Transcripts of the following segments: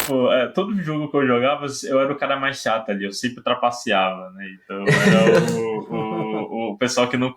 tipo, todo jogo que eu jogava, eu era o cara mais chato ali, eu sempre trapaceava, né? Então era o pessoal que não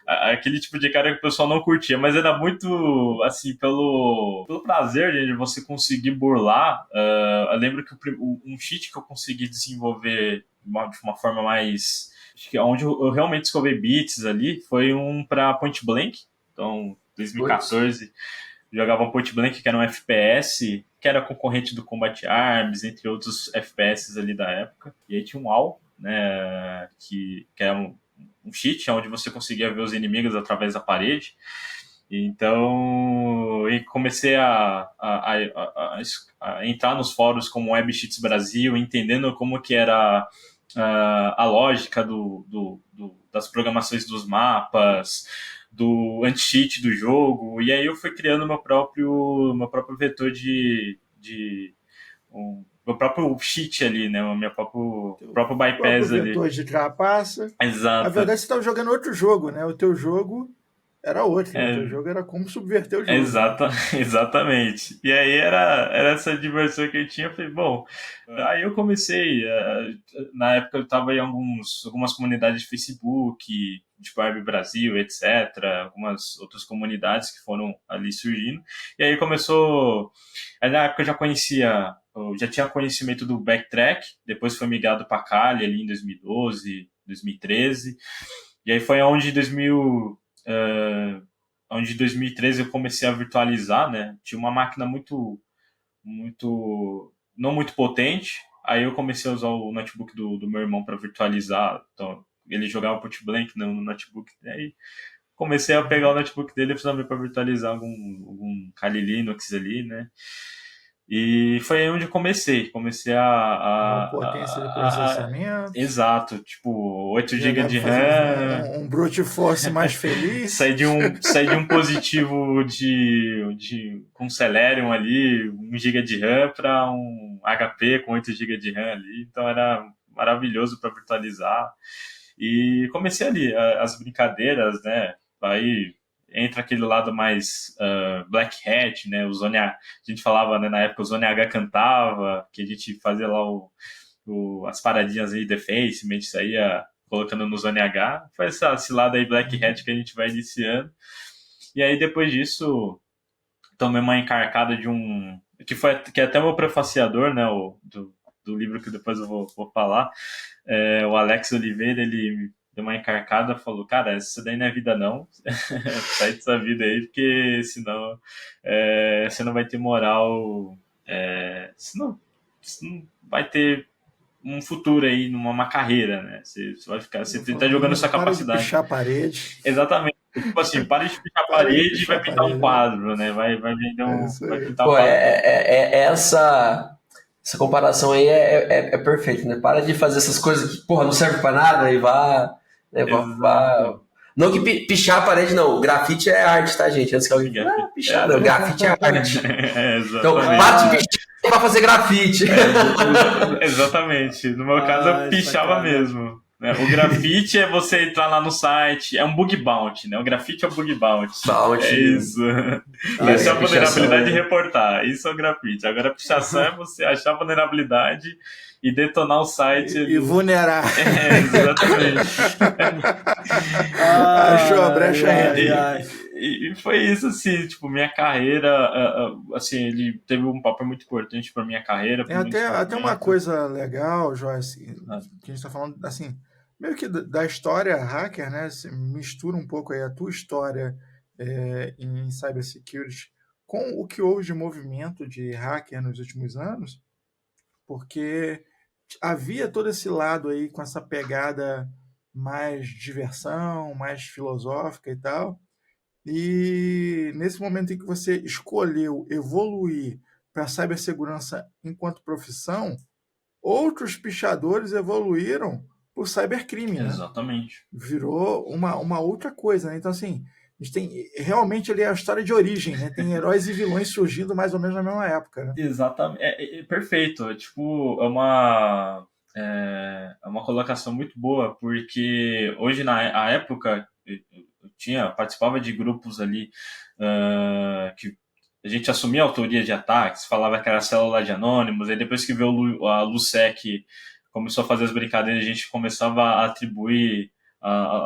aquele tipo de cara que o pessoal não curtia, mas era muito, assim, pelo prazer de você conseguir burlar. Eu lembro que um cheat que eu consegui desenvolver de uma forma mais. Acho que onde eu realmente descobri beats ali foi um pra Point Blank. Então, Putz. 2014, jogava Point Blank, que era um FPS, que era concorrente do Combat Arms, entre outros FPS ali da época. E aí tinha um AWP, né, que era um cheat, onde você conseguia ver os inimigos através da parede. Então, e comecei a entrar nos fóruns como Web Cheats Brasil, entendendo como que era a lógica das programações dos mapas, do anti-cheat do jogo, e aí eu fui criando meu próprio vetor meu próprio cheat ali, né? O meu próprio O próprio bypass ali. vetor de trapaça. Na Exato. verdade, você estava jogando outro jogo, né? O teu jogo era outro, né? O teu É, jogo era como subverter o jogo. exatamente. E aí era essa diversão que eu tinha. Eu falei, bom, aí eu comecei. Na época eu estava em algumas comunidades de Facebook, de Barbie Brasil, etc. Algumas outras comunidades que foram ali surgindo. E aí começou. Aí na época eu já tinha conhecimento do Backtrack, depois foi migrado para Kali ali em 2012, 2013. E aí foi onde em 2013 eu comecei a virtualizar, né? Tinha uma máquina não muito potente. Aí eu comecei a usar o notebook do meu irmão para virtualizar. Então, ele jogava Point Blank no notebook. Aí comecei a pegar o notebook dele para virtualizar algum Kali Linux ali, né? E foi aí onde eu comecei. Comecei Uma potência de processamento. exato, tipo, 8 Já GB dá de para fazer RAM. um brute force mais feliz. Saí de um positivo com Celerium ali, 1 GB de RAM, para um HP com 8 GB de RAM ali. Então era maravilhoso para virtualizar. E comecei ali as brincadeiras, né? Aí entra aquele lado mais Black Hat, né? A gente falava, né, na época, o Zone H cantava, que a gente fazia lá as paradinhas aí, Defacement, isso aí, colocando no Zone H. Foi esse lado aí Black Hat que a gente vai iniciando. E aí depois disso, tomei uma encarcada de um. Que é até o meu prefaciador, né? Do livro que depois eu vou falar. O Alex Oliveira, ele deu uma encarcada, falou, cara, isso daí não é vida não, sai dessa vida aí, porque senão você não vai ter moral, você não vai ter um futuro aí, uma carreira, né? Você vai ficar, você tá jogando sua Para de capacidade. pichar a parede. Exatamente. Tipo assim, para de pintar a Para de parede e pichar vai a pintar um parede. Né? quadro, né? Vai vender É isso vai aí. pintar um Pô, quadro. essa comparação aí é perfeita, né? Para de fazer essas coisas que, porra, não serve pra nada e vá, né, vá. Exato. Não que pichar a parede, não. O grafite é arte, tá, gente? Antes que alguém fale, pichar, não. Grafite é arte. Então, Exatamente. para de pichar pra fazer grafite. Exatamente. No meu caso, eu pichava mesmo. Né? O grafite é você entrar lá no site, é um bug bounty, né? O grafite é um bug bounty. É isso. Achar a vulnerabilidade e reportar. Isso é o grafite. Agora, a pichação é você achar a vulnerabilidade e detonar o site. E vulnerar. Exatamente. Achou a brecha E foi isso, assim, tipo, minha carreira, assim, ele teve um papel muito importante para minha carreira. Tem até uma coisa legal, Joyce, que a gente está falando, assim, meio que da história hacker, né? Você mistura um pouco aí a tua história em cybersecurity com o que houve de movimento de hacker nos últimos anos, porque havia todo esse lado aí com essa pegada mais diversão, mais filosófica e tal. E nesse momento em que você escolheu evoluir para a cibersegurança enquanto profissão, outros pichadores evoluíram por cybercrime, né? Exatamente. Virou uma outra coisa, né? Então, assim, a gente tem realmente ali a história de origem, né? Tem heróis e vilões surgindo mais ou menos na mesma época, né? Exatamente. Perfeito. Tipo, é uma colocação muito boa, porque hoje, na época, eu participava de grupos ali que a gente assumia a autoria de ataques, falava que era célula de Anonymous, aí depois que veio a LUSEC, começou a fazer as brincadeiras, a gente começava a atribuir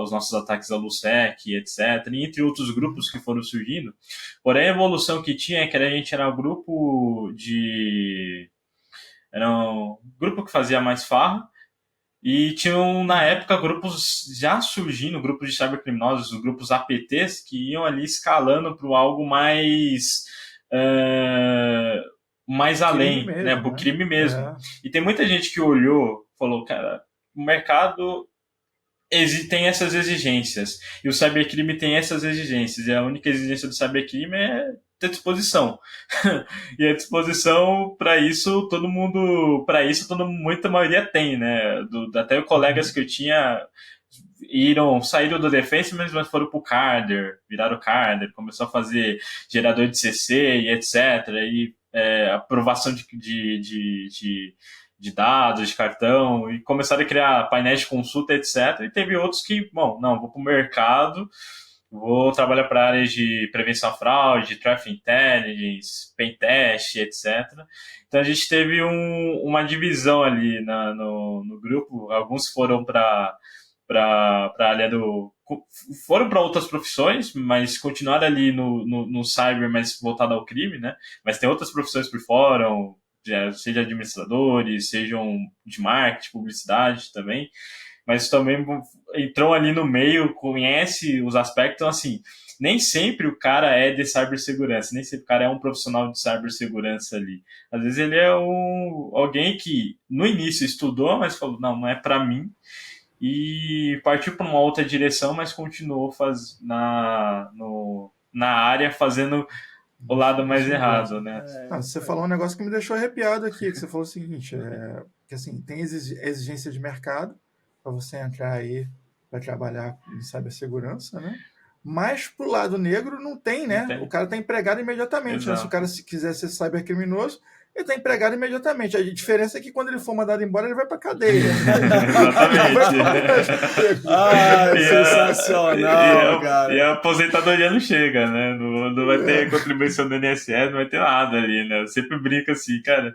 os nossos ataques à LUSEC, etc., e entre outros grupos que foram surgindo. Porém, a evolução que tinha é que a gente era um grupo era um grupo que fazia mais farra, e tinham, na época, grupos já surgindo, grupos de cybercriminosos, os grupos APTs, que iam ali escalando para algo mais além, mesmo, né, pro né? crime mesmo. E tem muita gente que olhou, falou, cara, o mercado tem essas exigências, e o cybercrime tem essas exigências, e a única exigência do cybercrime é ter disposição. E a disposição, para isso, muita maioria tem, né? Até os colegas que eu tinha saíram do Defense, mas foram pro Carder, viraram Carder, começou a fazer gerador de CC e etc. E aprovação de dados, de cartão, e começaram a criar painéis de consulta, etc. E teve outros que, bom, não, vou para o mercado, vou trabalhar para áreas de prevenção à fraude, traffic intelligence, pentest, etc. Então a gente teve uma divisão ali no grupo. Alguns foram para a área foram para outras profissões, mas continuaram ali no cyber, mas voltado ao crime, né? Mas tem outras profissões por fora, seja administradores, sejam de marketing, publicidade também, mas também entrou ali no meio, conhece os aspectos, então, assim, nem sempre o cara é de cibersegurança, nem sempre o cara é um profissional de cibersegurança ali. Às vezes ele é alguém que no início estudou, mas falou, não é para mim, e partiu para uma outra direção, mas continuou na área fazendo o lado mais errado, né? Você falou um negócio que me deixou arrepiado aqui, que você falou o seguinte, que assim, tem exigência de mercado para você entrar aí para trabalhar em cibersegurança, né? Mas pro lado negro não tem, né? Não tem. O cara tá empregado imediatamente, né? Se o cara quiser ser cybercriminoso, ele tá empregado imediatamente. A diferença é que quando ele for mandado embora, ele vai pra cadeia. Exatamente. Sensacional, cara. E a aposentadoria não chega, né? Não vai ter contribuição do INSS, não vai ter nada ali, né? Eu sempre brinco assim, cara.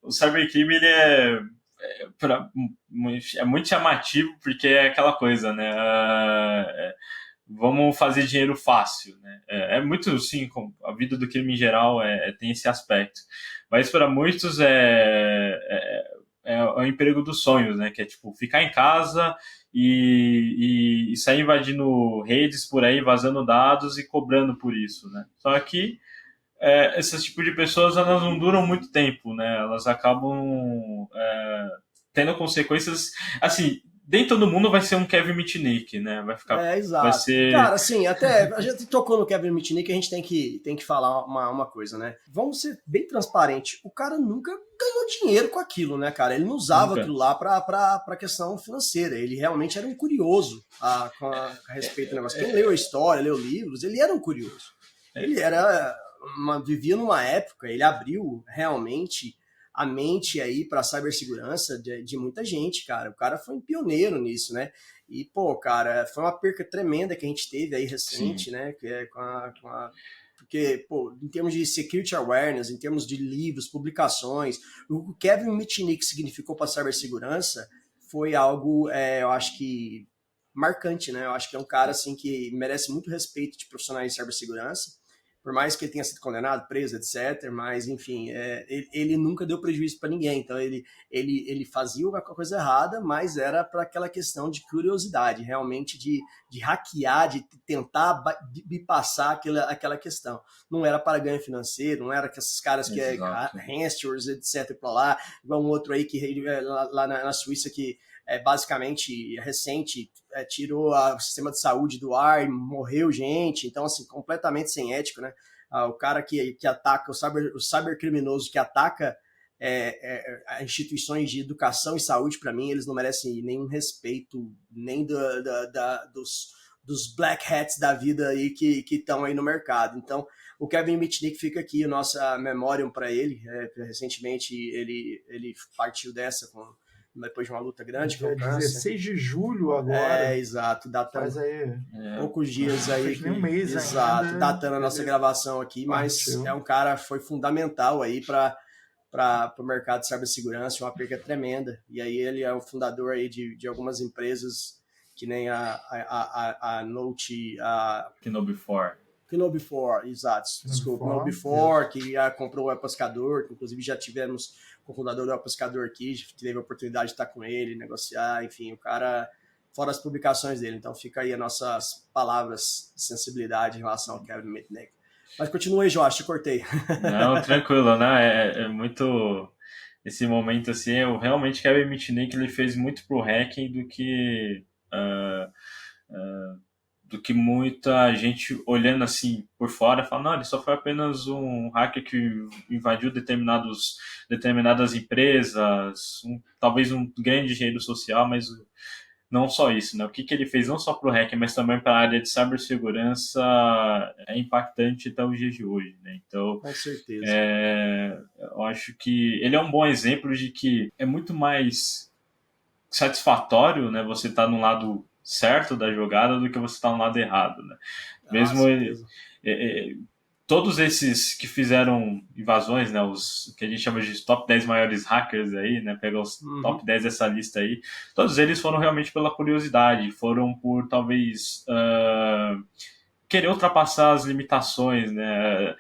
O cybercrime, ele é muito chamativo, porque é aquela coisa, né? Vamos fazer dinheiro fácil, né? É muito, sim, a vida do crime em geral tem esse aspecto. Mas para muitos é o emprego dos sonhos, né? Que é tipo ficar em casa e sair invadindo redes por aí, vazando dados e cobrando por isso, né? Só que esse tipo de pessoas, elas não duram muito tempo, né? Elas acabam tendo consequências, assim, nem todo mundo vai ser um Kevin Mitnick, né? Exato. Vai ser... Cara, assim, até a gente tocou no Kevin Mitnick, a gente tem que falar uma coisa, né? Vamos ser bem transparente. O cara nunca ganhou dinheiro com aquilo, né, cara? Ele não usava aquilo lá pra questão financeira. Ele realmente era um curioso a respeito do negócio. Quem leu a história, leu livros, ele era um curioso. Ele vivia numa época, ele abriu realmente a mente aí para a cibersegurança de muita gente, cara. O cara foi um pioneiro nisso, né? E, pô, cara, foi uma perca tremenda que a gente teve aí recente, né? Que é porque, pô, em termos de security awareness, em termos de livros, publicações, o que Kevin Mitnick significou para a cibersegurança foi algo, eu acho que marcante, né? Eu acho que é um cara, assim, que merece muito respeito de profissionais de cibersegurança. Por mais que ele tenha sido condenado, preso, etc., mas, enfim, ele nunca deu prejuízo para ninguém. Então, ele fazia uma coisa errada, mas era para aquela questão de curiosidade, realmente de hackear, de tentar bypassar aquela questão. Não era para ganho financeiro, não era que esses caras que hamsters, etc., para lá, igual um outro aí que lá na Suíça que basicamente recente, tirou o sistema de saúde do ar e morreu gente, então assim, completamente sem ético, né? O cara que ataca, o cybercriminoso que ataca instituições de educação e saúde, para mim, eles não merecem nenhum respeito, nem dos black hats da vida aí que estão aí no mercado. Então, o Kevin Mitnick fica aqui, nossa memória para ele. Recentemente ele partiu dessa depois de uma luta grande, que é Dia o câncer. 16 de julho agora. Exato. Faz aí Poucos dias aí. faz nem um mês exato, ainda. datando a nossa gravação aqui, mas Partiu. é um cara, foi fundamental aí para o mercado de cibersegurança, uma perca tremenda. E aí ele é o fundador aí de algumas empresas, que nem a Note, a KnowBe4, exato, desculpa, KnowBe4, que comprou o El Pescador, que inclusive já tivemos com o fundador do El Pescador aqui, teve a oportunidade de estar com ele, negociar, enfim, o cara, fora as publicações dele. Então fica aí as nossas palavras de sensibilidade em relação ao Kevin Mitnick. Mas continua aí, Josh, te cortei. Não, tranquilo, né? É muito... Esse momento, assim, realmente Kevin Mitnick, ele fez muito pro hacking do que muita gente olhando assim por fora fala, não, ele só foi apenas um hacker que invadiu determinadas empresas, talvez um grande engenheiro social, mas não só isso, né? O que ele fez não só para o hacker, mas também para a área de cibersegurança é impactante até os dias de hoje, né? Então, com certeza. Eu acho que ele é um bom exemplo de que é muito mais satisfatório, né? Você estar no lado certo da jogada do que você estar no lado errado, né? Mesmo todos esses que fizeram invasões, né, os que a gente chama de top 10 maiores hackers aí, né, pega os top 10 dessa lista aí, todos eles foram realmente pela curiosidade, foram por talvez querer ultrapassar as limitações, né,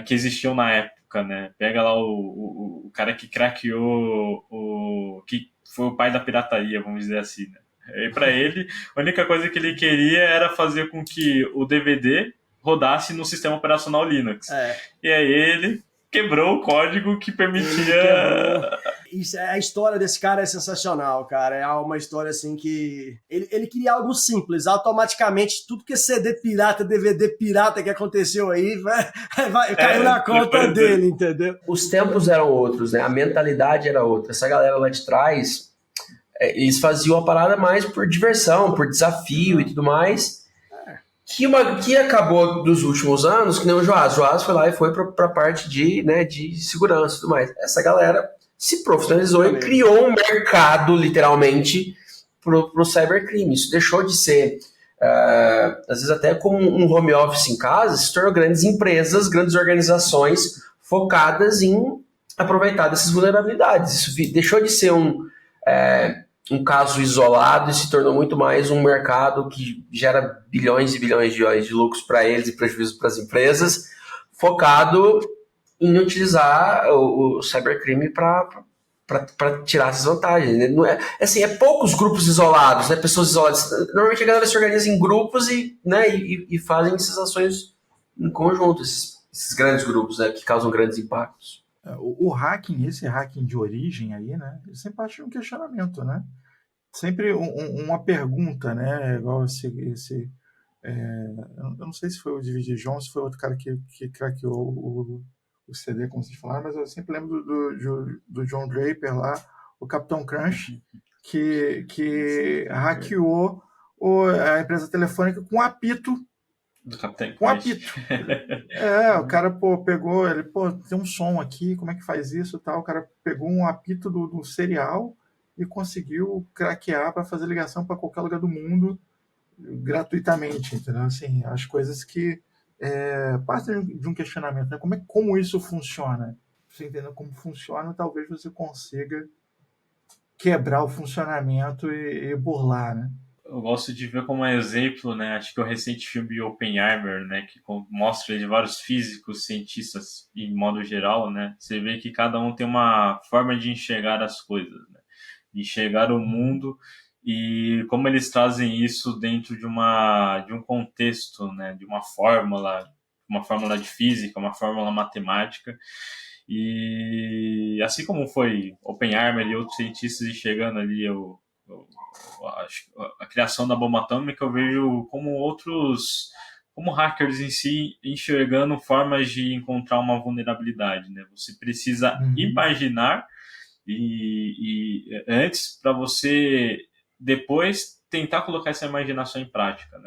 que existiam na época, né? Pega lá o cara que craqueou, que foi o pai da pirataria, vamos dizer assim, né? E para ele, a única coisa que ele queria era fazer com que o DVD rodasse no sistema operacional Linux. E aí ele quebrou o código que permitia... Isso, a história desse cara é sensacional, cara. É uma história assim que... Ele queria algo simples. Automaticamente, tudo que é CD pirata, DVD pirata que aconteceu aí, caiu na conta dele, entendeu? Os tempos eram outros, né? A mentalidade era outra. Essa galera lá de trás... eles faziam a parada mais por diversão, por desafio e tudo mais, que acabou dos últimos anos, que nem o Joás foi lá e foi para a parte de segurança e tudo mais. Essa galera se profissionalizou e criou um mercado, literalmente, pro cybercrime. Isso deixou de ser, às vezes até como um home office em casa, se tornou grandes empresas, grandes organizações focadas em aproveitar dessas vulnerabilidades. Isso deixou de ser um caso isolado e se tornou muito mais um mercado que gera bilhões e bilhões de lucros para eles e prejuízo para as empresas, focado em utilizar o cybercrime para tirar essas vantagens. Né? Não é poucos grupos isolados, né? Pessoas isoladas. Normalmente a galera se organiza em grupos e fazem essas ações em conjunto, esses grandes grupos, né, que causam grandes impactos. O hacking, esse hacking de origem aí, né? Ele sempre parte de um questionamento, né? Sempre uma pergunta, né? Igual eu não sei se foi o D.V.D. Jones, se foi outro cara que craqueou o CD, como vocês falaram, mas eu sempre lembro do John Draper lá, o Capitão Crunch, que hackeou a empresa telefônica com um apito. Do Capitão com apito. O cara, pegou, ele, tem um som aqui, como é que faz isso, tal? O cara pegou um apito do serial e conseguiu craquear para fazer ligação para qualquer lugar do mundo gratuitamente, entendeu? Assim, as coisas que partem de um questionamento, né? Como isso funciona? Você entendendo como funciona, talvez você consiga quebrar o funcionamento e burlar, né? Eu gosto de ver como exemplo, né? Acho que o recente filme Oppenheimer, né? Que mostra de vários físicos, cientistas, em modo geral, né? Você vê que cada um tem uma forma de enxergar as coisas, né? De enxergar o mundo e como eles trazem isso dentro de um contexto, né? De uma fórmula de física, uma fórmula matemática. E assim como foi Oppenheimer e outros cientistas enxergando ali a criação da bomba atômica, eu vejo como hackers em si enxergando formas de encontrar uma vulnerabilidade, né? Você precisa imaginar e antes para você depois tentar colocar essa imaginação em prática, né?